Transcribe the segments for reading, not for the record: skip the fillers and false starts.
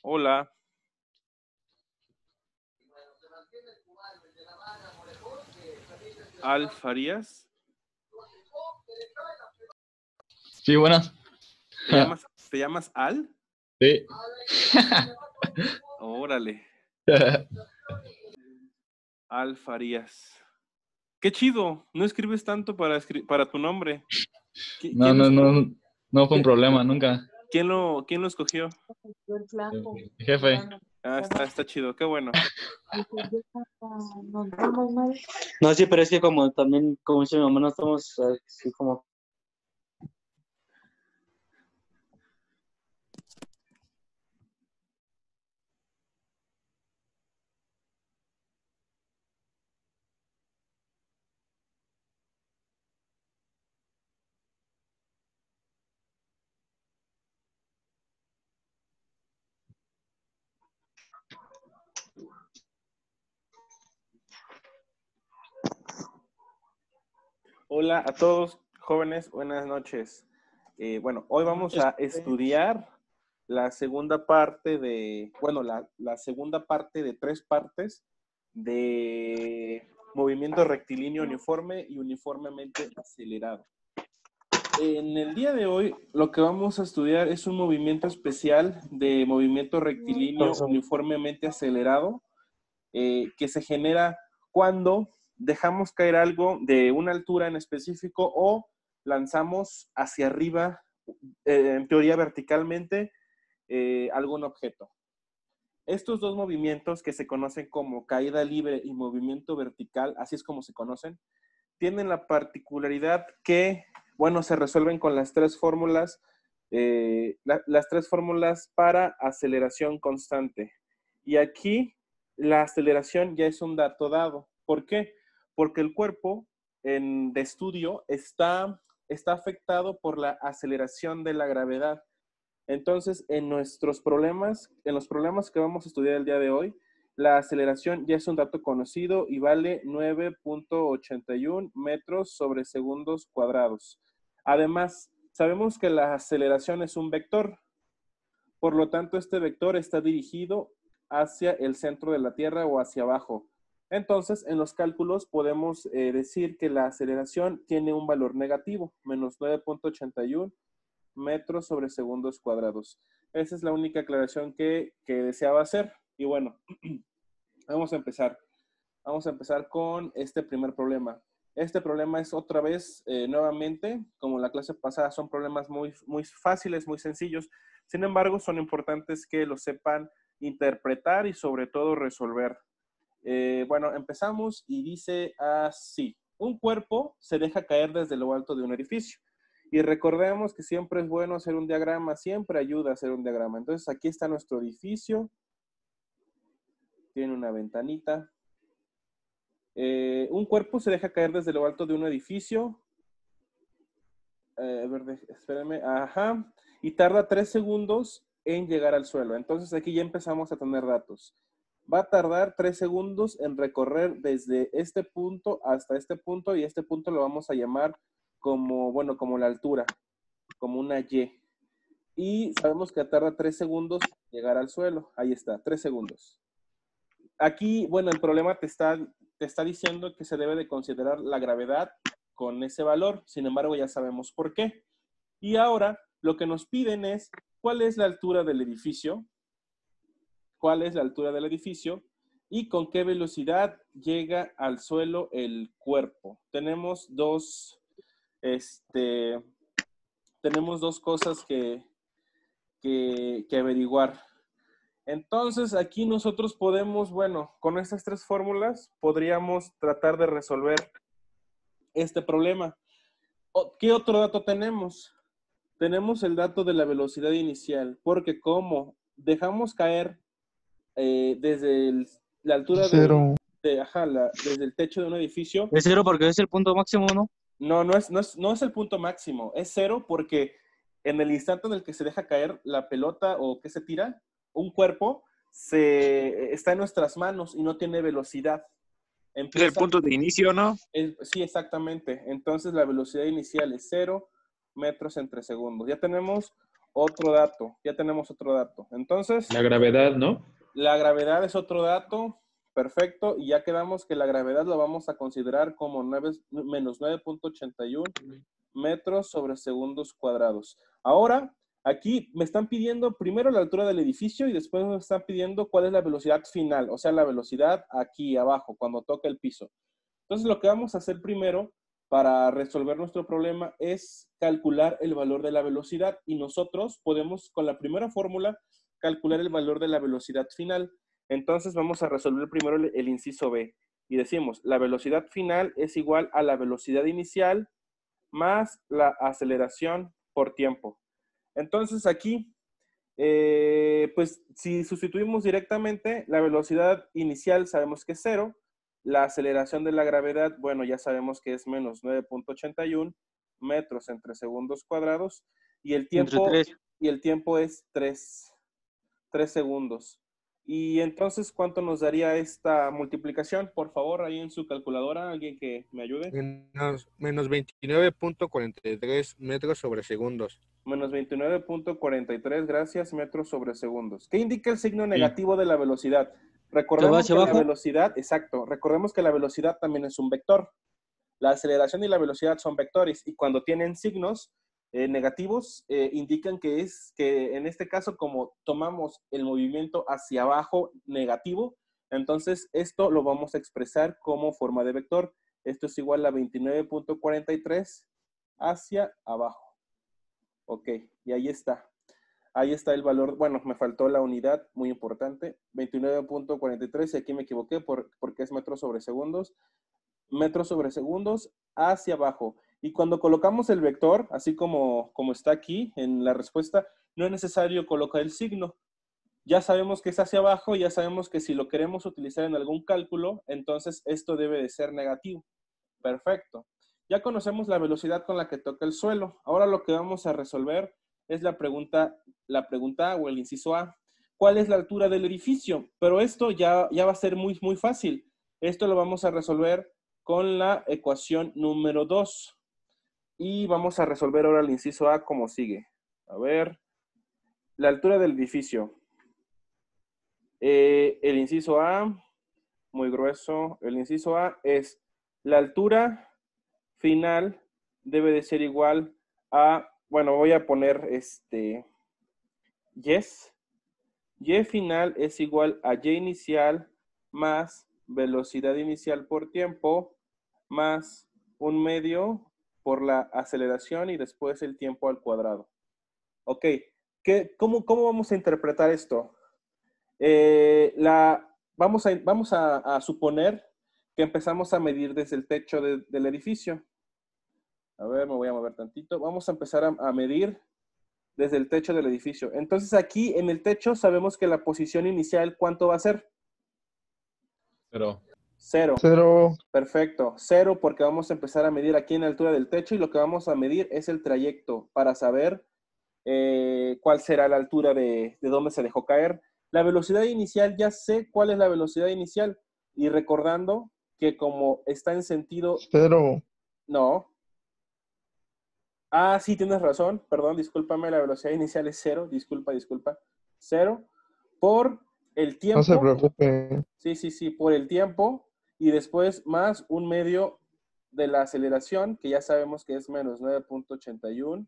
Hola. Al Farías. Sí, buenas. ¿Te llamas Al? Sí. Órale. Al Farías. ¡Qué chido! No escribes tanto para tu nombre. No fue un problema, nunca. ¿Quién lo escogió? Jefe. Ah, está chido, qué bueno. No, sí, pero es que como también, como dice mi mamá, no estamos así como... Hola a todos, jóvenes, buenas noches. Bueno, hoy vamos a estudiar la segunda parte la segunda parte de 3 partes de movimiento rectilíneo uniforme y uniformemente acelerado. En el día de hoy, lo que vamos a estudiar es un movimiento especial de movimiento rectilíneo uniformemente acelerado que se genera cuando dejamos caer algo de una altura en específico o lanzamos hacia arriba, en teoría verticalmente, algún objeto. Estos dos movimientos que se conocen como caída libre y movimiento vertical, así es como se conocen, tienen la particularidad que, bueno, se resuelven con las 3 fórmulas, las 3 fórmulas para aceleración constante. Y aquí la aceleración ya es un dato dado. ¿Por qué? Porque el cuerpo de estudio está afectado por la aceleración de la gravedad. Entonces, en los problemas que vamos a estudiar el día de hoy, la aceleración ya es un dato conocido y vale 9.81 metros sobre segundos cuadrados. Además, sabemos que la aceleración es un vector. Por lo tanto, este vector está dirigido hacia el centro de la Tierra o hacia abajo. Entonces, en los cálculos podemos decir que la aceleración tiene un valor negativo, menos 9.81 metros sobre segundos cuadrados. Esa es la única aclaración que deseaba hacer. Y bueno, vamos a empezar. Vamos a empezar con este primer problema. Este problema es otra vez, nuevamente, como la clase pasada, son problemas muy, muy fáciles, muy sencillos. Sin embargo, son importantes que lo sepan interpretar y sobre todo resolver. Bueno, empezamos y dice así. Un cuerpo se deja caer desde lo alto de un edificio. Y recordemos que siempre es bueno hacer un diagrama, siempre ayuda a hacer un diagrama. Entonces, aquí está nuestro edificio. Tiene una ventanita. Un cuerpo se deja caer desde lo alto de un edificio. A ver, espérenme. Ajá. Y tarda 3 segundos en llegar al suelo. Entonces, aquí ya empezamos a tener datos. Va a tardar 3 segundos en recorrer desde este punto hasta este punto. Y este punto lo vamos a llamar como, bueno, como la altura. Como una Y. Y sabemos que tarda 3 segundos en llegar al suelo. Ahí está, 3 segundos. Aquí, bueno, el problema te está diciendo que se debe de considerar la gravedad con ese valor. Sin embargo, ya sabemos por qué. Y ahora, lo que nos piden es, ¿cuál es la altura del edificio? ¿Cuál es la altura del edificio? Y con qué velocidad llega al suelo el cuerpo. Tenemos dos cosas que averiguar. Entonces, aquí nosotros podemos, bueno, con estas 3 fórmulas, podríamos tratar de resolver este problema. ¿Qué otro dato tenemos? Tenemos el dato de la velocidad inicial, porque como dejamos caer desde la altura desde el techo de un edificio. Es 0 porque es el punto máximo, ¿no? No es el punto máximo, es 0 porque en el instante en el que se deja caer la pelota o que se tira, un cuerpo está en nuestras manos y no tiene velocidad. Es el punto de inicio, ¿no? Sí, exactamente. Entonces la velocidad inicial es 0 metros entre segundos. Ya tenemos otro dato. Entonces, La gravedad, ¿no? la gravedad es otro dato. Perfecto. Y ya quedamos que la gravedad la vamos a considerar como menos 9.81 metros sobre segundos cuadrados. Ahora, aquí me están pidiendo primero la altura del edificio y después me están pidiendo cuál es la velocidad final, o sea, la velocidad aquí abajo, cuando toca el piso. Entonces, lo que vamos a hacer primero para resolver nuestro problema es calcular el valor de la velocidad y nosotros podemos, con la primera fórmula, calcular el valor de la velocidad final. Entonces, vamos a resolver primero el inciso B y decimos, la velocidad final es igual a la velocidad inicial más la aceleración por tiempo. Entonces aquí, pues si sustituimos directamente, la velocidad inicial sabemos que es 0, la aceleración de la gravedad, bueno, ya sabemos que es menos 9.81 metros entre segundos cuadrados, y el tiempo es 3 segundos. Y entonces, ¿cuánto nos daría esta multiplicación? Por favor, ahí en su calculadora, alguien que me ayude. Menos 29.43 metros sobre segundos. Menos 29.43, gracias, metros sobre segundos. ¿Qué indica el signo negativo de la velocidad? Recordemos que la velocidad, exacto, recordemos que la velocidad también es un vector. La aceleración y la velocidad son vectores y cuando tienen signos negativos, indican que en este caso, como tomamos el movimiento hacia abajo negativo, entonces esto lo vamos a expresar como forma de vector. Esto es igual a 29.43 hacia abajo. Ok, y ahí está. Ahí está el valor. Bueno, me faltó la unidad, muy importante. 29.43, y aquí me equivoqué porque es metros sobre segundos. Metros sobre segundos hacia abajo. Y cuando colocamos el vector, así como está aquí en la respuesta, no es necesario colocar el signo. Ya sabemos que es hacia abajo, ya sabemos que si lo queremos utilizar en algún cálculo, entonces esto debe de ser negativo. Perfecto. Ya conocemos la velocidad con la que toca el suelo. Ahora lo que vamos a resolver es la pregunta A o el inciso A. ¿Cuál es la altura del edificio? Pero esto ya va a ser muy, muy fácil. Esto lo vamos a resolver con la ecuación número 2. Y vamos a resolver ahora el inciso A como sigue. A ver. La altura del edificio. El inciso A, muy grueso. El inciso A es la altura final debe de ser igual a, bueno, voy a poner Y final es igual a Y inicial más velocidad inicial por tiempo más 1/2 por la aceleración y después el tiempo al cuadrado. Ok, ¿cómo vamos a interpretar esto? Vamos a suponer que empezamos a medir desde el techo del edificio. A ver, me voy a mover tantito. Vamos a empezar a medir desde el techo del edificio. Entonces aquí en el techo sabemos que la posición inicial, ¿cuánto va a ser? 0. 0. 0. Perfecto. 0 porque vamos a empezar a medir aquí en la altura del techo y lo que vamos a medir es el trayecto para saber cuál será la altura de dónde se dejó caer. La velocidad inicial, ya sé cuál es la velocidad inicial. Y recordando que como está en sentido... 0. No. Ah, sí, tienes razón. Perdón, discúlpame, la velocidad inicial es 0. Disculpa. 0 por el tiempo. No se preocupe. Sí, por el tiempo. Y después más 1/2 de la aceleración, que ya sabemos que es menos 9.81,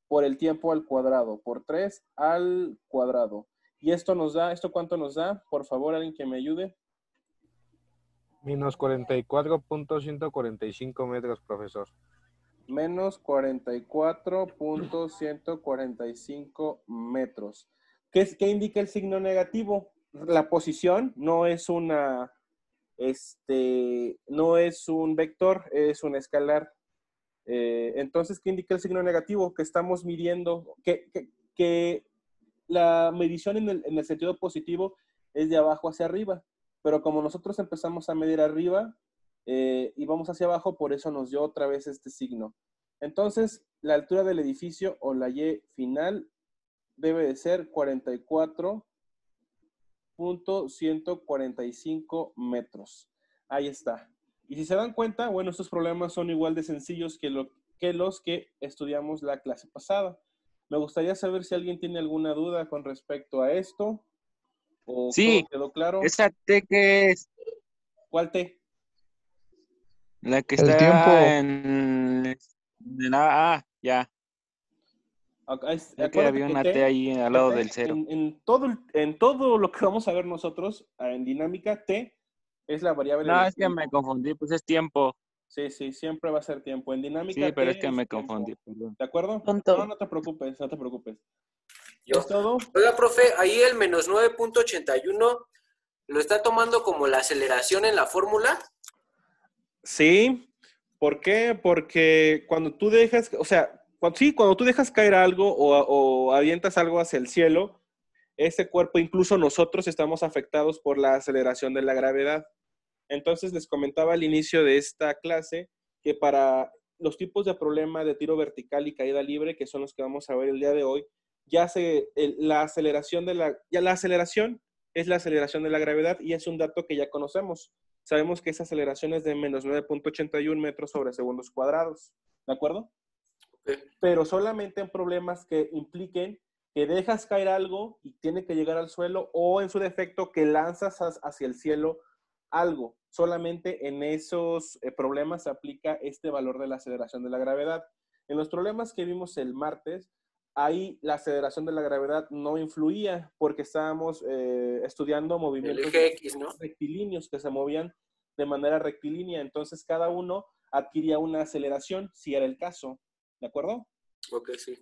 por el tiempo al cuadrado, por 3 al cuadrado. Y esto nos da, ¿esto cuánto nos da? Por favor, alguien que me ayude. Menos 44.145 metros, profesor. Menos 44.145 metros. ¿Qué indica el signo negativo? La posición no es no es un vector, es un escalar. Entonces, ¿qué indica el signo negativo? Que estamos midiendo, que la medición en el sentido positivo es de abajo hacia arriba. Pero como nosotros empezamos a medir arriba y vamos hacia abajo, por eso nos dio otra vez este signo. Entonces, la altura del edificio o la Y final debe de ser 44.145 metros. Ahí está. Y si se dan cuenta, bueno, estos problemas son igual de sencillos que que los que estudiamos la clase pasada. Me gustaría saber si alguien tiene alguna duda con respecto a esto o Sí, todo quedó claro. esa T que es ¿Cuál T? la que El está tiempo. en la A, ya. Es que Acuérdate había que una T ahí al lado del cero. en todo lo que vamos a ver nosotros en dinámica, T es la variable No, del es que me tiempo. confundí, pues es tiempo. Sí, siempre va a ser tiempo. En Sí, dinámica pero es T que es me tiempo. confundí, perdón. ¿De acuerdo? Punto. No, no te preocupes, no te preocupes. Yo. ¿Es todo? Oiga, profe, ahí el menos 9.81 lo está tomando como la aceleración en la fórmula. Sí. ¿Por qué? Porque cuando tú dejas, o sea, cuando tú dejas caer algo o avientas algo hacia el cielo, ese cuerpo, incluso nosotros, estamos afectados por la aceleración de la gravedad. Entonces, les comentaba al inicio de esta clase que para los tipos de problema de tiro vertical y caída libre, que son los que vamos a ver el día de hoy, la aceleración es la aceleración de la gravedad y es un dato que ya conocemos. Sabemos que esa aceleración es de menos 9.81 metros sobre segundos cuadrados. ¿De acuerdo? Okay. Pero solamente en problemas que impliquen que dejas caer algo y tiene que llegar al suelo, o en su defecto que lanzas hacia el cielo algo. Solamente en esos problemas se aplica este valor de la aceleración de la gravedad. En los problemas que vimos el martes, ahí la aceleración de la gravedad no influía porque estábamos estudiando El movimientos eje X, ¿no? rectilíneos que se movían de manera rectilínea. Entonces, cada uno adquiría una aceleración, si era el caso. ¿De acuerdo? Ok, sí.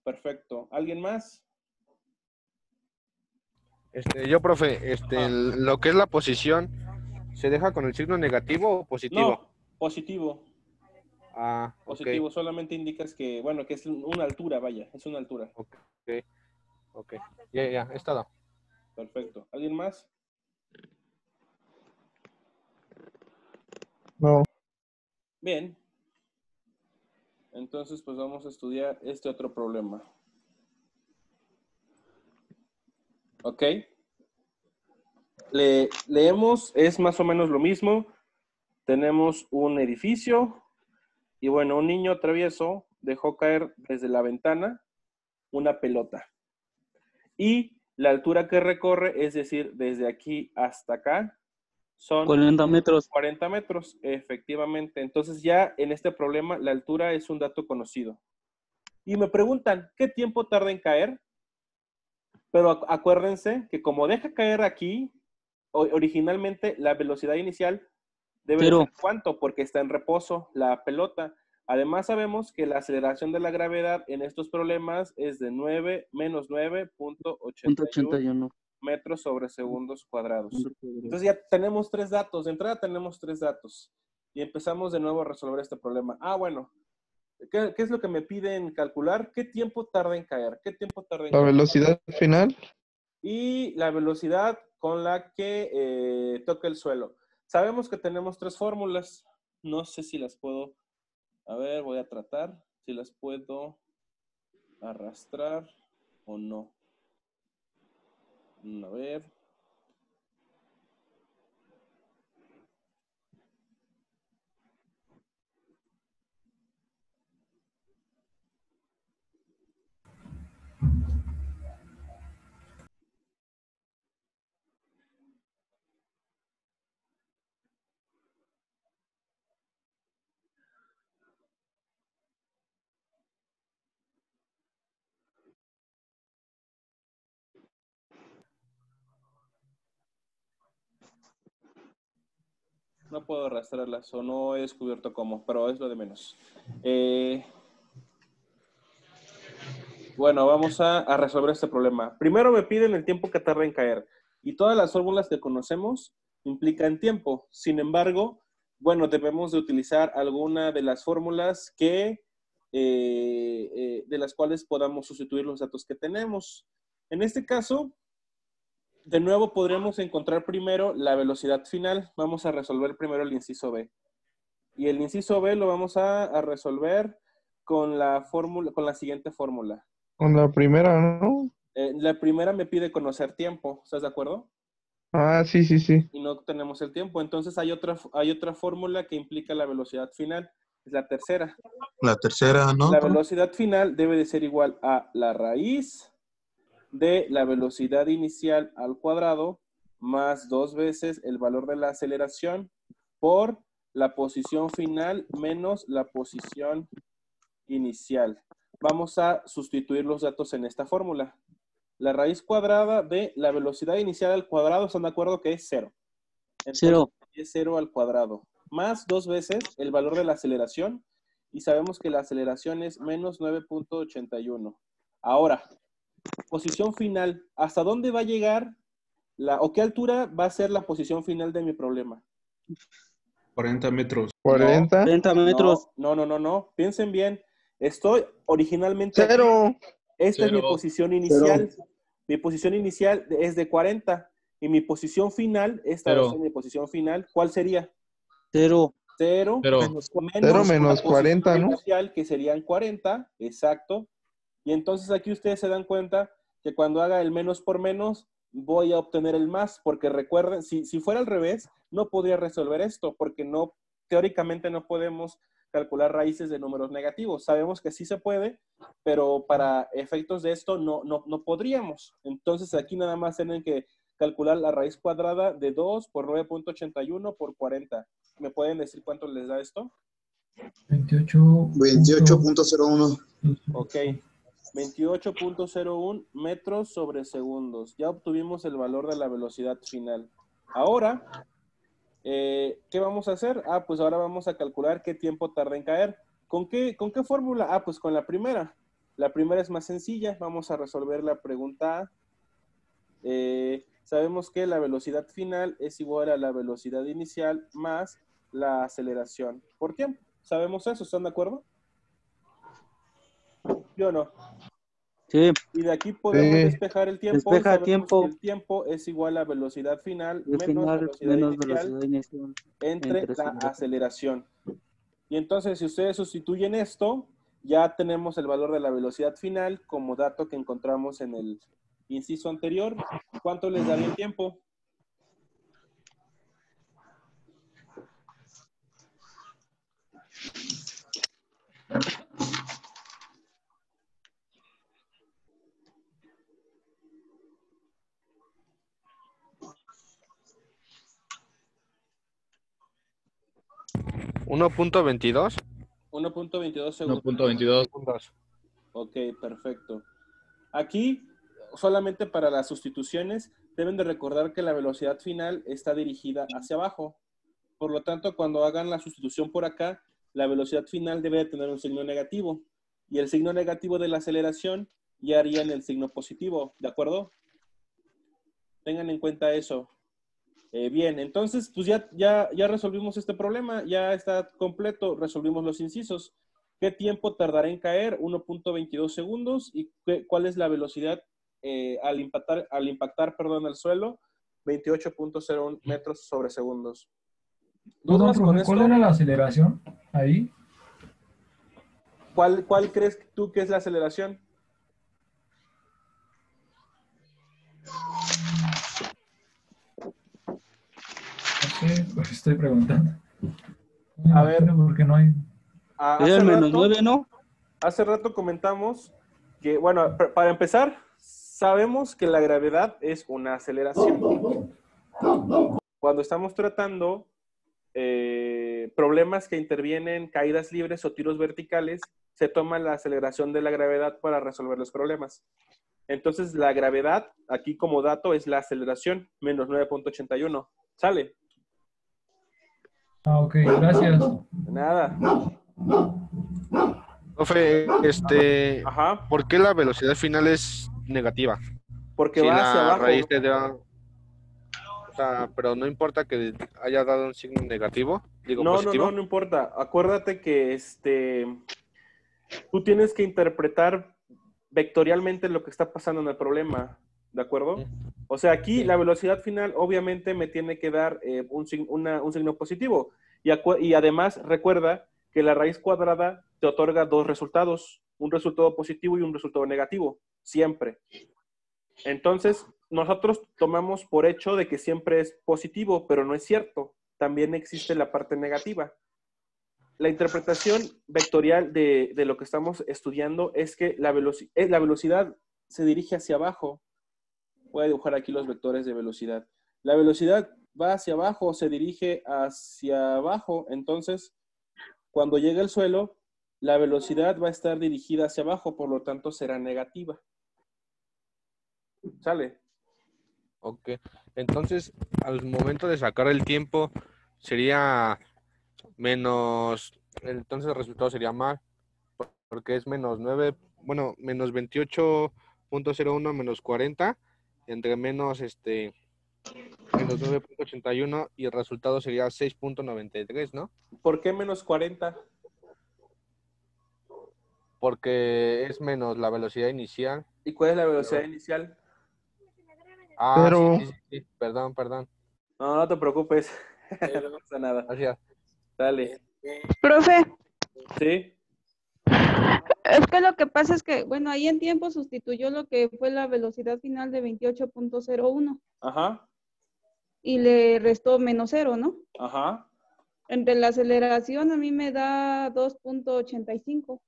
Perfecto. ¿Alguien más? Yo, profe, lo que es la posición, ¿se deja con el signo negativo o positivo? No, positivo. Ah, ok. Positivo, solamente indicas que, bueno, que es una altura, vaya, es una altura. Ok. Ya, es todo. Perfecto. ¿Alguien más? No. Bien. Entonces, pues vamos a estudiar este otro problema. ¿Ok? Leemos, es más o menos lo mismo. Tenemos un edificio y bueno, un niño travieso dejó caer desde la ventana una pelota. Y la altura que recorre, es decir, desde aquí hasta acá, son 40 metros. 40 metros, efectivamente. Entonces ya en este problema la altura es un dato conocido. Y me preguntan, ¿qué tiempo tarda en caer? Pero acuérdense que como deja caer aquí, originalmente la velocidad inicial debe de Cero. ser ¿cuánto? Porque está en reposo la pelota. Además sabemos que la aceleración de la gravedad en estos problemas es de menos 9.81 .81. metros sobre segundos cuadrados. Entonces ya tenemos tres datos. De entrada tenemos tres datos. Y empezamos de nuevo a resolver este problema. Bueno. ¿Qué es lo que me piden calcular? ¿Qué tiempo tarda en caer? ¿Qué tiempo tarda en La caer? velocidad final. Y la velocidad con la que toca el suelo. Sabemos que tenemos tres fórmulas. No sé si las puedo... A ver, voy a tratar. Si las puedo arrastrar o no. A ver. No puedo arrastrarlas o no he descubierto cómo, pero es lo de menos. Bueno, vamos a resolver este problema. Primero me piden el tiempo que tarda en caer. Y todas las fórmulas que conocemos implican tiempo. Sin embargo, bueno, debemos de utilizar alguna de las fórmulas de las cuales podamos sustituir los datos que tenemos. En este caso, de nuevo podremos encontrar primero la velocidad final. Vamos a resolver primero el inciso B. Y el inciso B lo vamos a resolver con la siguiente fórmula. Con la primera, ¿no? La primera me pide conocer tiempo. ¿Estás de acuerdo? Sí. Y no tenemos el tiempo. Entonces hay otra fórmula que implica la velocidad final. Es la tercera. La tercera, ¿no? La velocidad final debe de ser igual a la raíz de la velocidad inicial al cuadrado más 2 veces el valor de la aceleración por la posición final menos la posición inicial. Vamos a sustituir los datos en esta fórmula. La raíz cuadrada de la velocidad inicial al cuadrado, ¿están de acuerdo que es 0? Entonces, 0. es 0 al cuadrado. Más 2 veces el valor de la aceleración. Y sabemos que la aceleración es menos 9.81. Ahora, posición final. ¿Hasta dónde va a llegar o qué altura va a ser la posición final de mi problema? 40 metros. 40. 30 metros. No. Piensen bien. Estoy originalmente aquí. 0. Esta es mi Cero. posición inicial. Mi posición inicial es de 40. Y mi posición final, esta va a ser mi posición final. ¿Cuál sería? 0. 0 Cero. menos la 40, posición ¿no? inicial, que serían 40. Exacto. Y entonces aquí ustedes se dan cuenta que cuando haga el menos por menos, voy a obtener el más. Porque recuerden, si fuera al revés, no podría resolver esto. Porque teóricamente no podemos calcular raíces de números negativos. Sabemos que sí se puede, pero para efectos de esto no podríamos. Entonces aquí nada más tienen que calcular la raíz cuadrada de 2 por 9.81 por 40. ¿Me pueden decir cuánto les da esto? 28.01. Ok. 28.01 metros sobre segundos. Ya obtuvimos el valor de la velocidad final. Ahora, ¿qué vamos a hacer? Pues ahora vamos a calcular qué tiempo tarda en caer. ¿Con qué fórmula? Pues con la primera. La primera es más sencilla. Vamos a resolver la pregunta A. Sabemos que la velocidad final es igual a la velocidad inicial más la aceleración. ¿Por qué? Sabemos eso, ¿están de acuerdo? ¿Sí o no? Sí. Y de aquí podemos Sí. despejar el tiempo. Despeja Sabemos tiempo. que el tiempo es igual a velocidad final El menos final velocidad menos inicial velocidad inicial. entre entre la su- aceleración. Y entonces, si ustedes sustituyen esto, ya tenemos el valor de la velocidad final como dato que encontramos en el inciso anterior. ¿Cuánto les daría el tiempo? ¿1.22? 1.22 segundos. 1.22. Segundos. Ok, perfecto. Aquí, solamente para las sustituciones, deben de recordar que la velocidad final está dirigida hacia abajo. Por lo tanto, cuando hagan la sustitución por acá, la velocidad final debe de tener un signo negativo. Y el signo negativo de la aceleración ya harían el signo positivo, ¿de acuerdo? Tengan en cuenta eso. Bien, entonces, pues ya resolvimos este problema, ya está completo, resolvimos los incisos. ¿Qué tiempo tardará en caer? 1.22 segundos. ¿Y cuál es la velocidad al impactar al suelo? 28.01 metros sobre segundos. Perdón, ¿Dudas con profe, esto? ¿cuál era la aceleración ahí? ¿Cuál crees tú que es la aceleración? No sé, pues estoy preguntando. No A me ver. imagino porque no hay... Es el menos 9, ¿no? Hace rato comentamos que, bueno, para empezar, sabemos que la gravedad es una aceleración. Cuando estamos tratando problemas que intervienen caídas libres o tiros verticales, se toma la aceleración de la gravedad para resolver los problemas. Entonces, la gravedad, aquí como dato, es la aceleración, menos 9.81. ¿Sale? Ok, gracias. De nada. Profe, Ajá. ¿por qué la velocidad final es negativa? Porque Si va hacia la abajo. raíz te da... O sea, pero no importa que haya dado un signo negativo, digo positivo. No importa. Acuérdate que tú tienes que interpretar vectorialmente lo que está pasando en el problema, ¿de acuerdo? O sea, aquí la velocidad final obviamente me tiene que dar un signo positivo. Y además recuerda que la raíz cuadrada te otorga dos resultados, un resultado positivo y un resultado negativo, siempre. Entonces, nosotros tomamos por hecho de que siempre es positivo, pero no es cierto. También existe la parte negativa. la interpretación vectorial de lo que estamos estudiando es que la velocidad se dirige hacia abajo. Voy a dibujar aquí los vectores de velocidad. La velocidad va hacia abajo, se dirige hacia abajo. Entonces, cuando llegue al suelo, la velocidad va a estar dirigida hacia abajo, por lo tanto será negativa. ¿Sale? Ok. Entonces, al momento de sacar el tiempo, sería menos... Entonces el resultado sería mal, porque es menos 9, bueno, menos 28.01 menos 40, entre menos menos 9.81 y el resultado sería 6.93, ¿no? ¿Por qué menos 40? Porque es menos la velocidad inicial. ¿Y cuál es la velocidad inicial? Ah, Pero- sí, perdón. No, no te preocupes. No pasa nada. Gracias. Dale. Profe, ¿Sí? es que lo que pasa es que, bueno, ahí en tiempo sustituyó lo que fue la velocidad final de 28.01 Ajá. y le restó menos 0, ¿no? Ajá. Entre la aceleración a mí me da 2.85.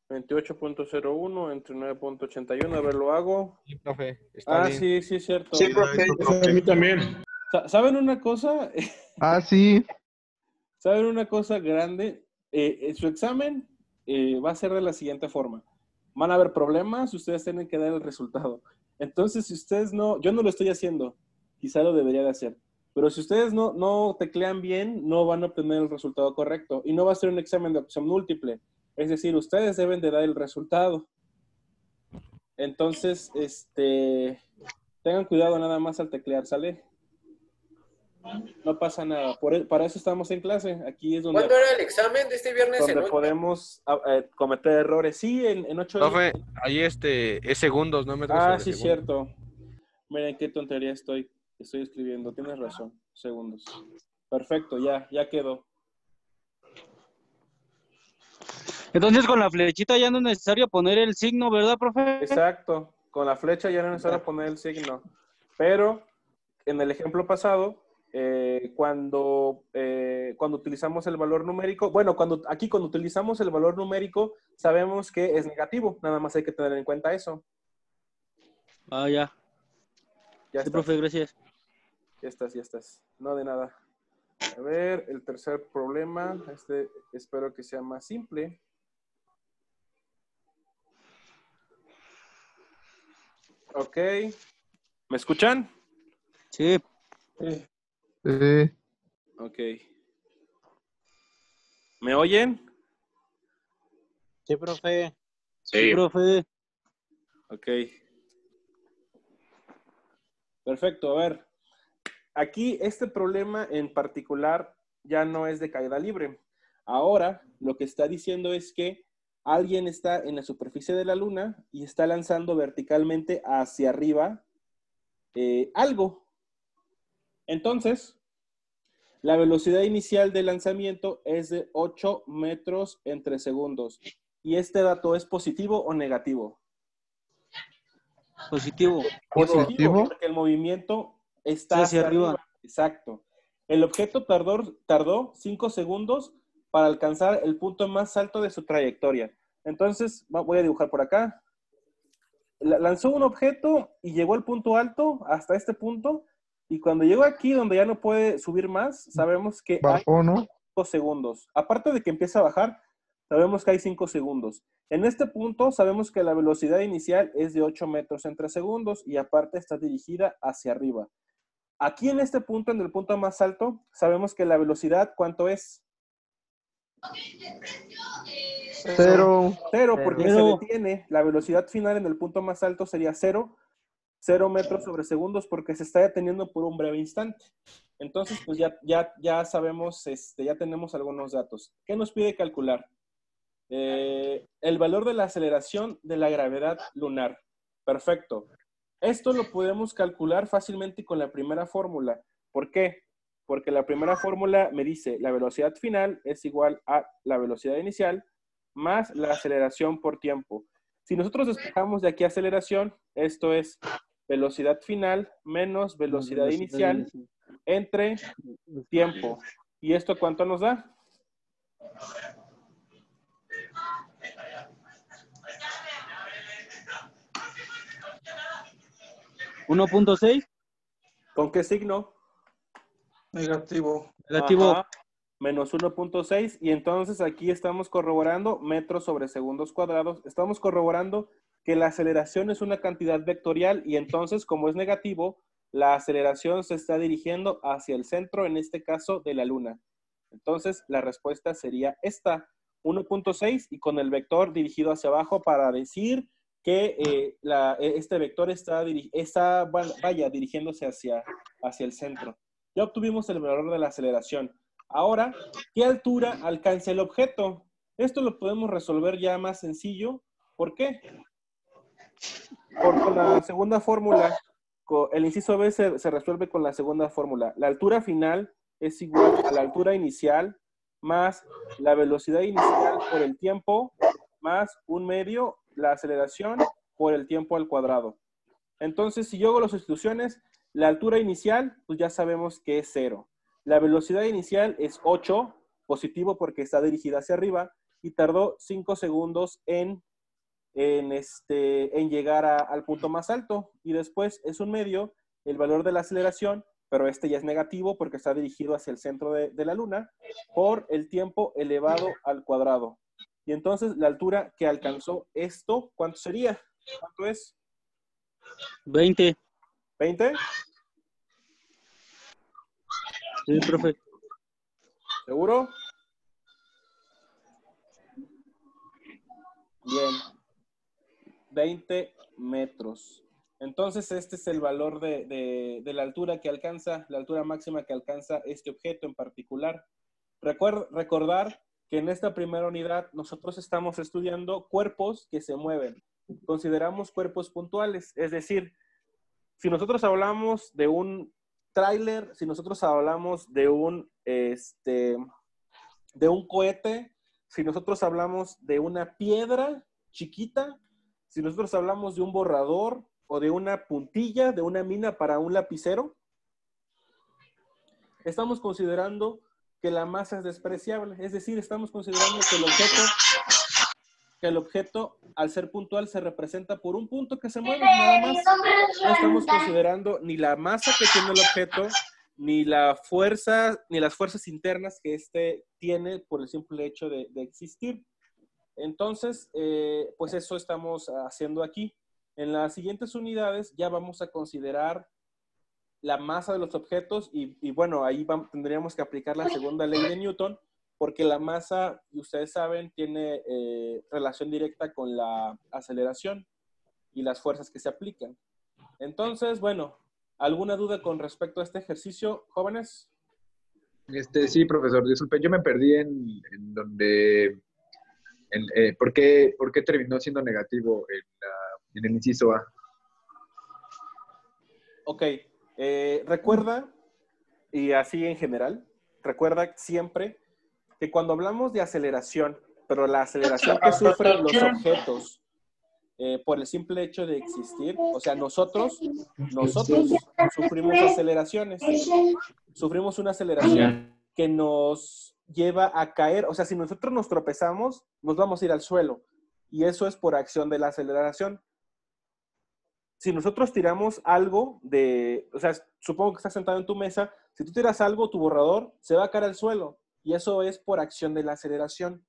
28.01 entre 9.81. A ver, lo hago. Sí, profe, está bien. Sí, es cierto. Sí, profe. A mí también. ¿Saben una cosa? Sí. ¿Saben una cosa grande? Su examen va a ser de la siguiente forma. Van a haber problemas, ustedes tienen que dar el resultado. Entonces, si ustedes no, yo no lo estoy haciendo, quizá lo debería de hacer, pero si ustedes no teclean bien, no van a obtener el resultado correcto y no va a ser un examen de opción múltiple. Es decir, ustedes deben de dar el resultado. Entonces, tengan cuidado nada más al teclear, ¿sale? No pasa nada. Para eso estamos en clase. Aquí es donde, ¿Cuándo era el examen de este viernes? donde en 8? podemos cometer errores. Sí, en 8 Profe, ahí es segundos, no metros sobre sí, segundos. cierto. Miren qué tontería estoy escribiendo. Tienes razón. Segundos. Perfecto, ya quedó. Entonces con la flechita ya no es necesario poner el signo, ¿verdad, profe? Exacto. Con la flecha ya no es necesario poner el signo. Pero en el ejemplo pasado, cuando utilizamos el valor numérico, bueno, cuando utilizamos el valor numérico, sabemos que es negativo. Nada más hay que tener en cuenta eso. Ah, ya. Ya Sí, estás. profe, gracias. Ya estás. No de nada. A ver, el tercer problema. Espero que sea más simple. Ok. ¿Me escuchan? Sí. Sí. Ok. ¿Me oyen? Sí, profe. Sí, profe. Ok. Perfecto. A ver. Aquí este problema en particular ya no es de caída libre. Ahora lo que está diciendo es que alguien está en la superficie de la Luna y está lanzando verticalmente hacia arriba algo. Entonces, la velocidad inicial del lanzamiento es de 8 metros entre segundos. ¿Y este dato es positivo o negativo? Positivo. ¿Positivo? Porque el movimiento está Hacia hacia arriba. arriba. Exacto. El objeto tardó 5 segundos para alcanzar el punto más alto de su trayectoria. Entonces, voy a dibujar por acá. Lanzó un objeto y llegó al punto alto, hasta este punto, y cuando llegó aquí, donde ya no puede subir más, sabemos que Bajó, hay ¿no? 5 segundos. Aparte de que empieza a bajar, sabemos que hay 5 segundos. En este punto, sabemos que la velocidad inicial es de 8 metros entre segundos y aparte está dirigida hacia arriba. Aquí en este punto, en el punto más alto, sabemos que la velocidad, ¿cuánto es? 0. Cero, porque se detiene. La velocidad final en el punto más alto sería 0 metros sobre segundos porque se está deteniendo por un breve instante. Entonces, pues ya sabemos, ya tenemos algunos datos. ¿Qué nos pide calcular? El valor de la aceleración de la gravedad lunar. Perfecto. Esto lo podemos calcular fácilmente con la primera fórmula. ¿Por qué? Porque la primera fórmula me dice la velocidad final es igual a la velocidad inicial más la aceleración por tiempo. Si nosotros despejamos de aquí aceleración, esto es velocidad final menos velocidad inicial entre tiempo. ¿Y esto cuánto nos da? 1.6. ¿Con qué signo? Negativo. Negativo. Ajá, menos 1.6. Y entonces aquí estamos corroborando metros sobre segundos cuadrados. Estamos corroborando que la aceleración es una cantidad vectorial y entonces, como es negativo, la aceleración se está dirigiendo hacia el centro, en este caso, de la Luna. Entonces, la respuesta sería esta, 1.6, y con el vector dirigido hacia abajo para decir que este vector está dirigiéndose hacia el centro. Ya obtuvimos el valor de la aceleración. Ahora, ¿qué altura alcanza el objeto? Esto lo podemos resolver ya más sencillo. ¿Por qué? Con la segunda fórmula, el inciso B se resuelve con la segunda fórmula. La altura final es igual a la altura inicial más la velocidad inicial por el tiempo más 1/2 la aceleración por el tiempo al cuadrado. Entonces, si yo hago las sustituciones, la altura inicial, pues ya sabemos que es 0. La velocidad inicial es 8, positivo porque está dirigida hacia arriba, y tardó 5 segundos en llegar al punto más alto. Y después es 1/2 el valor de la aceleración, pero este ya es negativo porque está dirigido hacia el centro de la Luna, por el tiempo elevado al cuadrado. Y entonces la altura que alcanzó esto, ¿cuánto sería? ¿Cuánto es? 20. ¿20? Sí, profe. ¿Seguro? Bien. 20 metros. Entonces, este es el valor de la altura que alcanza, la altura máxima que alcanza este objeto en particular. Recordar que en esta primera unidad nosotros estamos estudiando cuerpos que se mueven. Consideramos cuerpos puntuales, es decir, si nosotros hablamos de un tráiler, si nosotros hablamos de un cohete, si nosotros hablamos de una piedra chiquita, si nosotros hablamos de un borrador o de una puntilla, de una mina para un lapicero, estamos considerando que la masa es despreciable. Es decir, estamos considerando que el objeto, al ser puntual, se representa por un punto que se mueve, nada más. No estamos considerando ni la masa que tiene el objeto, ni las fuerzas internas que éste tiene por el simple hecho de existir. Entonces, pues eso estamos haciendo aquí. En las siguientes unidades ya vamos a considerar la masa de los objetos y bueno, ahí tendríamos que aplicar la segunda ley de Newton, porque la masa, ustedes saben, tiene relación directa con la aceleración y las fuerzas que se aplican. Entonces, bueno, ¿alguna duda con respecto a este ejercicio, jóvenes? Sí, profesor, disculpe, yo me perdí en donde... ¿por qué terminó siendo negativo en el inciso A? Ok, recuerda, y así en general, recuerda siempre que cuando hablamos de aceleración, pero la aceleración que sufren los objetos por el simple hecho de existir, o sea, nosotros sufrimos aceleraciones, sufrimos una aceleración que nos lleva a caer, o sea, si nosotros nos tropezamos, nos vamos a ir al suelo, y eso es por acción de la aceleración. Si nosotros tiramos algo o sea, supongo que estás sentado en tu mesa, si tú tiras algo, tu borrador se va a caer al suelo, y eso es por acción de la aceleración.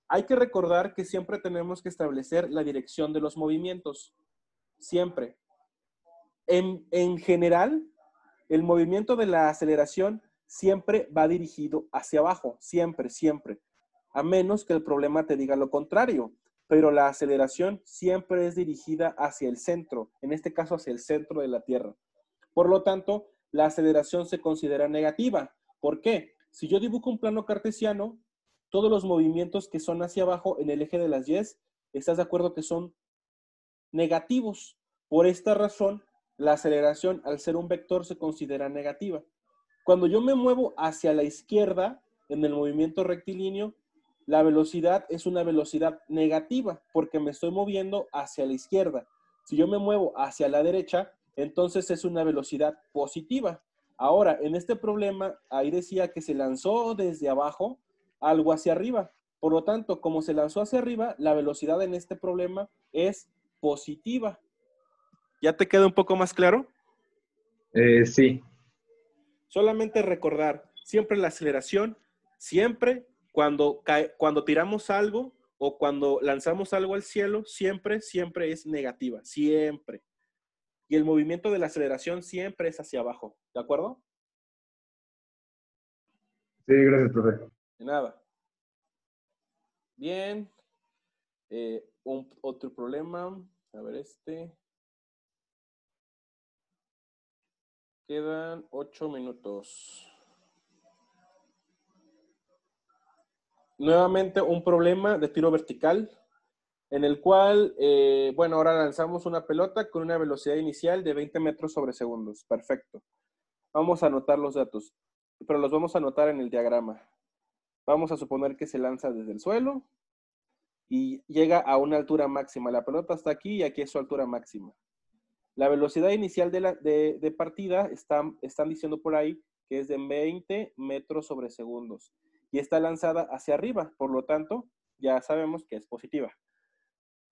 Hay que recordar que siempre tenemos que establecer la dirección de los movimientos, siempre. En general, el movimiento de la aceleración siempre va dirigido hacia abajo, siempre, siempre, a menos que el problema te diga lo contrario. Pero la aceleración siempre es dirigida hacia el centro, en este caso hacia el centro de la Tierra. Por lo tanto, la aceleración se considera negativa. ¿Por qué? Si yo dibujo un plano cartesiano, todos los movimientos que son hacia abajo en el eje de las Y, ¿estás de acuerdo que son negativos? Por esta razón, la aceleración, al ser un vector, se considera negativa. Cuando yo me muevo hacia la izquierda, en el movimiento rectilíneo, la velocidad es una velocidad negativa porque me estoy moviendo hacia la izquierda. Si yo me muevo hacia la derecha, entonces es una velocidad positiva. Ahora, en este problema, ahí decía que se lanzó desde abajo algo hacia arriba. Por lo tanto, como se lanzó hacia arriba, la velocidad en este problema es positiva. ¿Ya te queda un poco más claro? Sí. Solamente recordar, siempre la aceleración, siempre cuando tiramos algo o cuando lanzamos algo al cielo, siempre es negativa, siempre. Y el movimiento de la aceleración siempre es hacia abajo, ¿de acuerdo? Sí, gracias, profe. De nada. Bien. Otro problema. A ver Quedan 8 minutos. Nuevamente un problema de tiro vertical, en el cual, bueno, ahora lanzamos una pelota con una velocidad inicial de 20 metros sobre segundos. Perfecto. Vamos a anotar los datos, pero los vamos a anotar en el diagrama. Vamos a suponer que se lanza desde el suelo y llega a una altura máxima. La pelota está aquí y aquí es su altura máxima. La velocidad inicial de partida están diciendo por ahí que es de 20 metros sobre segundos y está lanzada hacia arriba, por lo tanto, ya sabemos que es positiva.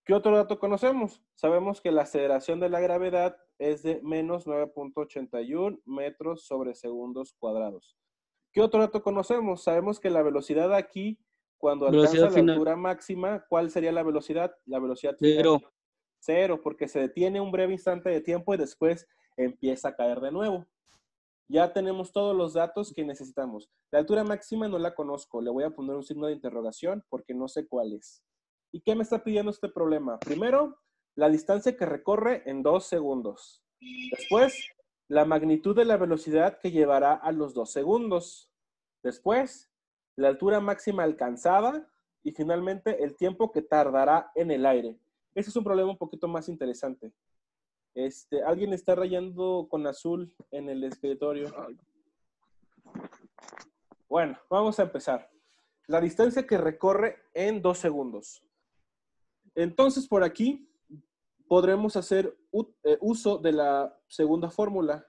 ¿Qué otro dato conocemos? Sabemos que la aceleración de la gravedad es de menos 9.81 metros sobre segundos cuadrados. ¿Qué otro dato conocemos? Sabemos que la velocidad aquí, cuando alcanza la altura máxima, ¿cuál sería la velocidad? La velocidad final. Cero, porque se detiene un breve instante de tiempo y después empieza a caer de nuevo. Ya tenemos todos los datos que necesitamos. La altura máxima no la conozco. Le voy a poner un signo de interrogación porque no sé cuál es. ¿Y qué me está pidiendo este problema? Primero, la distancia que recorre en 2 segundos. Después, la magnitud de la velocidad que llevará a los 2 segundos. Después, la altura máxima alcanzada. Y finalmente, el tiempo que tardará en el aire. Ese es un problema un poquito más interesante. Alguien está rayando con azul en el escritorio. Bueno, vamos a empezar. La distancia que recorre en 2 segundos. Entonces, por aquí podremos hacer uso de la segunda fórmula.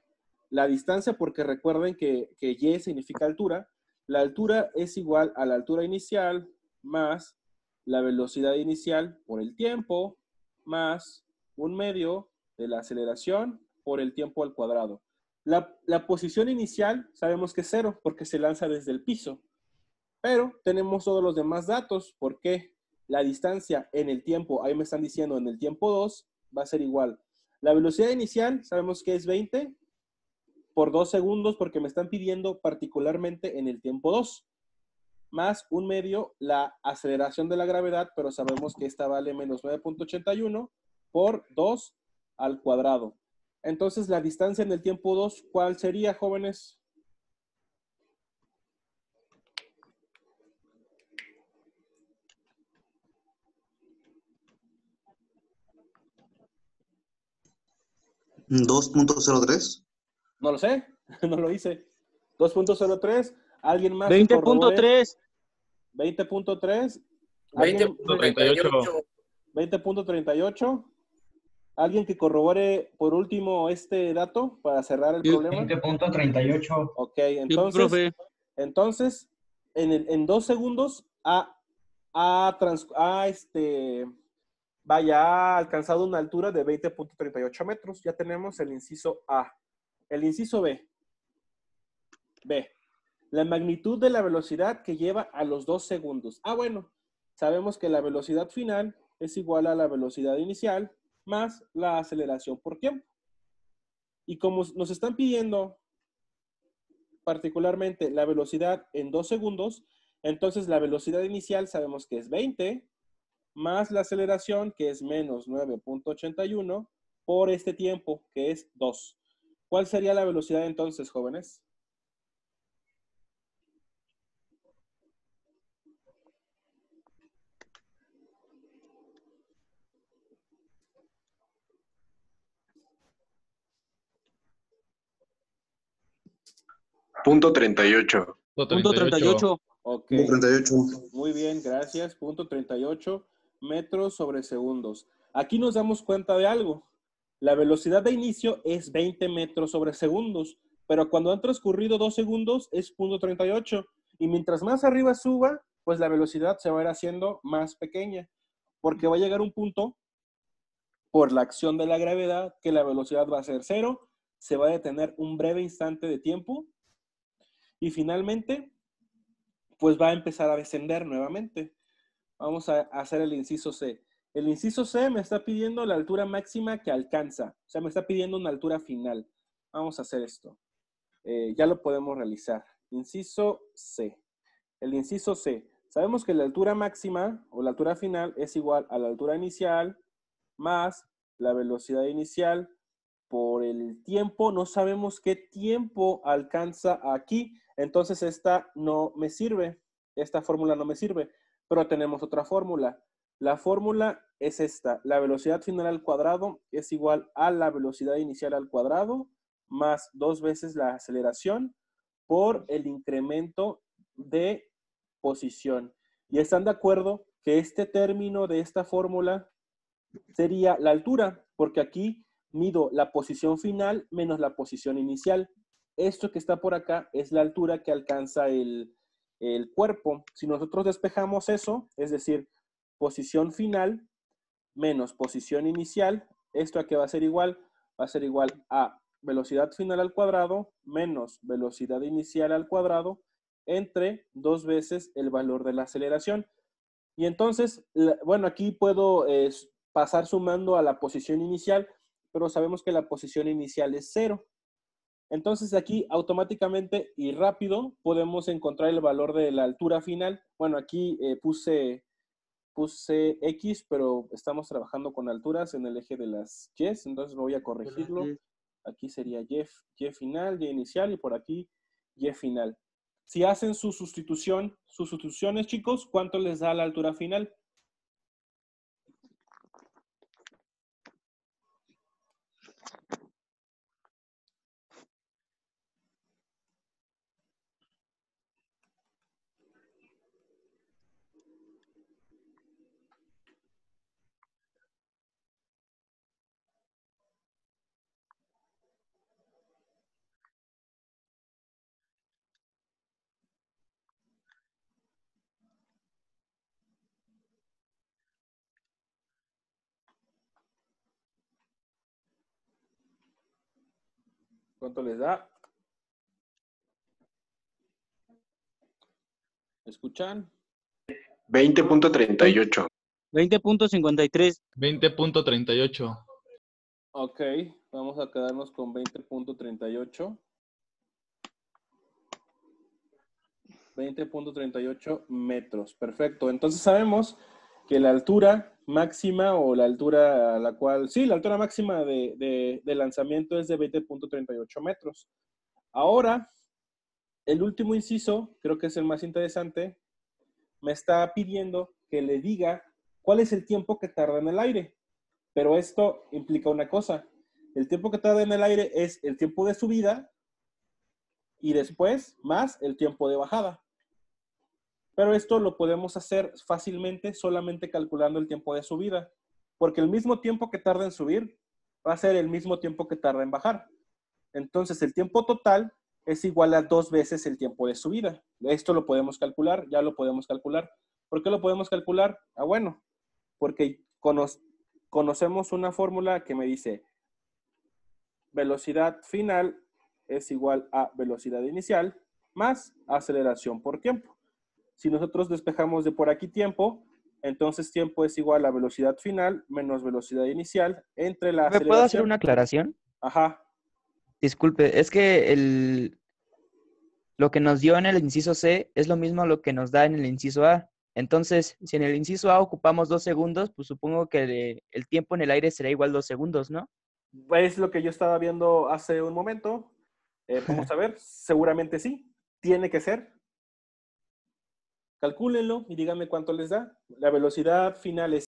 La distancia, porque recuerden que Y significa altura. La altura es igual a la altura inicial más la velocidad inicial por el tiempo más 1/2 de la aceleración por el tiempo al cuadrado. La posición inicial sabemos que es 0 porque se lanza desde el piso, pero tenemos todos los demás datos porque la distancia en el tiempo, ahí me están diciendo en el tiempo 2, va a ser igual. La velocidad inicial sabemos que es 20 por 2 segundos porque me están pidiendo particularmente en el tiempo 2, más 1/2 la aceleración de la gravedad, pero sabemos que esta vale menos 9.81 por 2 al cuadrado. Entonces, la distancia en el tiempo 2, ¿cuál sería, jóvenes? ¿2.03? No lo sé, no lo hice. 2.03, ¿alguien más? 20.3. 20.3. 20.38. 20.38. ¿Alguien que corrobore por último este dato para cerrar el problema? 20.38. Ok, entonces en 2 segundos ha alcanzado una altura de 20.38 metros. Ya tenemos el inciso A. El inciso B. La magnitud de la velocidad que lleva a los 2 segundos. Bueno, sabemos que la velocidad final es igual a la velocidad inicial más la aceleración por tiempo. Y como nos están pidiendo particularmente la velocidad en 2 segundos, entonces la velocidad inicial sabemos que es 20 más la aceleración que es menos 9.81 por este tiempo que es 2. ¿Cuál sería la velocidad entonces, jóvenes? Punto 38. Punto 38. Ok. 38. Muy bien, gracias. Punto 38 metros sobre segundos. Aquí nos damos cuenta de algo. La velocidad de inicio es 20 metros sobre segundos, pero cuando han transcurrido 2 segundos es punto 38. Y mientras más arriba suba, pues la velocidad se va a ir haciendo más pequeña, porque va a llegar un punto por la acción de la gravedad, que la velocidad va a ser 0, se va a detener un breve instante de tiempo y finalmente, pues va a empezar a descender nuevamente. Vamos a hacer el inciso C. El inciso C me está pidiendo la altura máxima que alcanza, o sea, me está pidiendo una altura final. Vamos a hacer esto. Ya lo podemos realizar. Inciso C. El inciso C. Sabemos que la altura máxima o la altura final es igual a la altura inicial más la velocidad inicial por el tiempo. No sabemos qué tiempo alcanza aquí. Entonces esta no me sirve. Esta fórmula no me sirve. Pero tenemos otra fórmula. La fórmula es esta. La velocidad final al cuadrado es igual a la velocidad inicial al cuadrado más 2 veces la aceleración por el incremento de posición. ¿Y están de acuerdo que este término de esta fórmula sería la altura? Porque aquí mido la posición final menos la posición inicial. Esto que está por acá es la altura que alcanza el cuerpo. Si nosotros despejamos eso, es decir, posición final menos posición inicial, ¿esto a qué va a ser igual? Va a ser igual a velocidad final al cuadrado menos velocidad inicial al cuadrado entre 2 veces el valor de la aceleración. Y entonces, bueno, aquí puedo pasar sumando a la posición inicial, pero sabemos que la posición inicial es 0. Entonces aquí automáticamente y rápido podemos encontrar el valor de la altura final. Bueno, aquí puse X, pero estamos trabajando con alturas en el eje de las Y, entonces voy a corregirlo. Aquí sería Y final, Y inicial, y por aquí Y final. Si hacen sus sustituciones, chicos, ¿cuánto les da la altura final? ¿Cuánto les da? ¿Escuchan? 20.38. 20.53. 20.38. Ok, vamos a quedarnos con 20.38. 20.38 metros. Perfecto. Entonces sabemos que la altura máxima o la altura a la cual... Sí, la altura máxima de lanzamiento es de 20.38 metros. Ahora, el último inciso, creo que es el más interesante, me está pidiendo que le diga cuál es el tiempo que tarda en el aire. Pero esto implica una cosa. El tiempo que tarda en el aire es el tiempo de subida y después más el tiempo de bajada. Pero esto lo podemos hacer fácilmente solamente calculando el tiempo de subida, porque el mismo tiempo que tarda en subir va a ser el mismo tiempo que tarda en bajar. Entonces, el tiempo total es igual a 2 veces el tiempo de subida. Esto lo podemos calcular, ya lo podemos calcular. ¿Por qué lo podemos calcular? Bueno, porque conocemos una fórmula que me dice velocidad final es igual a velocidad inicial más aceleración por tiempo. Si nosotros despejamos de por aquí tiempo, entonces tiempo es igual a velocidad final menos velocidad inicial entre la aceleración. ¿Me puedo hacer una aclaración? Ajá. Disculpe, es que lo que nos dio en el inciso C es lo mismo a lo que nos da en el inciso A. Entonces, si en el inciso A ocupamos 2 segundos, pues supongo que el tiempo en el aire será igual 2 segundos, ¿no? Es lo que yo estaba viendo hace un momento. Vamos a ver, seguramente sí. Tiene que ser. Calcúlenlo y díganme cuánto les da. La velocidad final es